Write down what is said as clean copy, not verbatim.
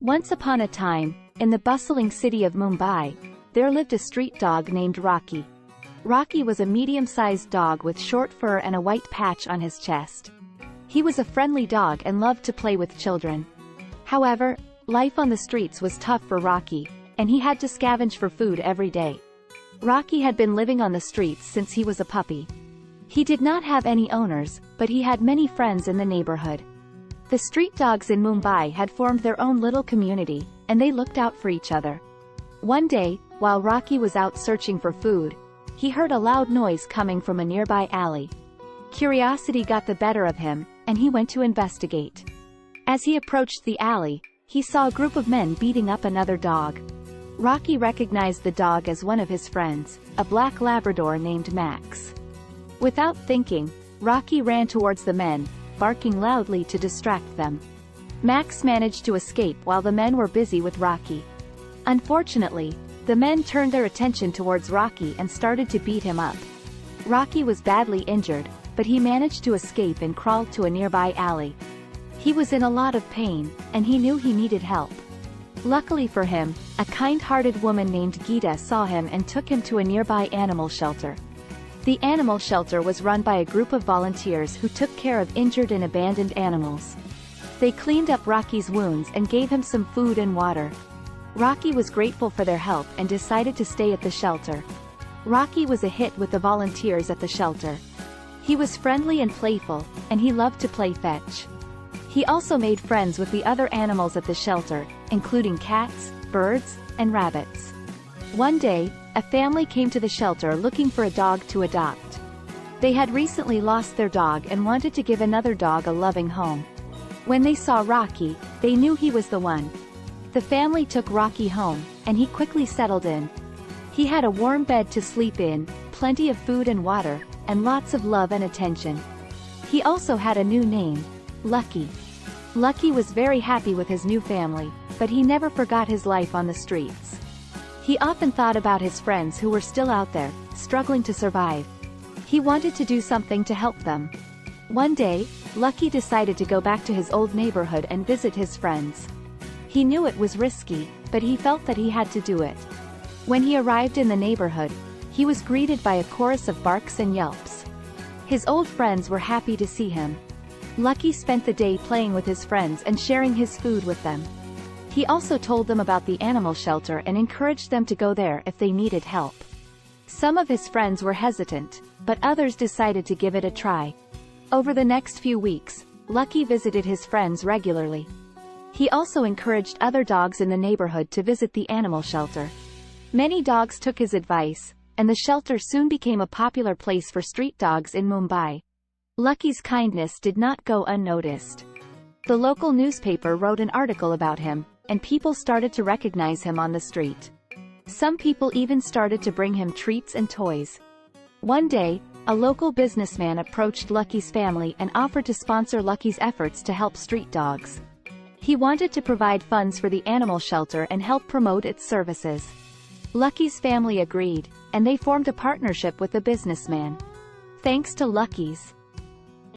Once upon a time, in the bustling city of Mumbai, there lived a street dog named Rocky. Rocky was a medium-sized dog with short fur and a white patch on his chest. He was a friendly dog and loved to play with children. However, life on the streets was tough for Rocky, and he had to scavenge for food every day. Rocky had been living on the streets since he was a puppy. He did not have any owners, but he had many friends in the neighborhood. The street dogs in Mumbai had formed their own little community, and they looked out for each other. One day, while Rocky was out searching for food, he heard a loud noise coming from a nearby alley. Curiosity got the better of him, and he went to investigate. As he approached the alley, he saw a group of men beating up another dog. Rocky recognized the dog as one of his friends, a black Labrador named Max. Without thinking, Rocky ran towards the men, barking loudly to distract them. Max managed to escape while the men were busy with Rocky. Unfortunately, the men turned their attention towards Rocky and started to beat him up. Rocky was badly injured, but he managed to escape and crawled to a nearby alley. He was in a lot of pain, and he knew he needed help. Luckily for him, a kind-hearted woman named Geeta saw him and took him to a nearby animal shelter. The animal shelter was run by a group of volunteers who took care of injured and abandoned animals. They cleaned up Rocky's wounds and gave him some food and water. Rocky was grateful for their help and decided to stay at the shelter. Rocky was a hit with the volunteers at the shelter. He was friendly and playful, and he loved to play fetch. He also made friends with the other animals at the shelter, including cats, birds, and rabbits. One day, a family came to the shelter looking for a dog to adopt. They had recently lost their dog and wanted to give another dog a loving home. When they saw Rocky, they knew he was the one. The family took Rocky home, and he quickly settled in. He had a warm bed to sleep in, plenty of food and water, and lots of love and attention. He also had a new name, Lucky. Lucky was very happy with his new family, but he never forgot his life on the streets. He often thought about his friends who were still out there, struggling to survive. He wanted to do something to help them. One day, Lucky decided to go back to his old neighborhood and visit his friends. He knew it was risky, but he felt that he had to do it. When he arrived in the neighborhood, he was greeted by a chorus of barks and yelps. His old friends were happy to see him. Lucky spent the day playing with his friends and sharing his food with them. He also told them about the animal shelter and encouraged them to go there if they needed help. Some of his friends were hesitant, but others decided to give it a try. Over the next few weeks, Lucky visited his friends regularly. He also encouraged other dogs in the neighborhood to visit the animal shelter. Many dogs took his advice, and the shelter soon became a popular place for street dogs in Mumbai. Lucky's kindness did not go unnoticed. The local newspaper wrote an article about him, and people started to recognize him on the street. Some people even started to bring him treats and toys. One day, a local businessman approached Lucky's family and offered to sponsor Lucky's efforts to help street dogs. He wanted to provide funds for the animal shelter and help promote its services. Lucky's family agreed, and they formed a partnership with the businessman. Thanks to Lucky's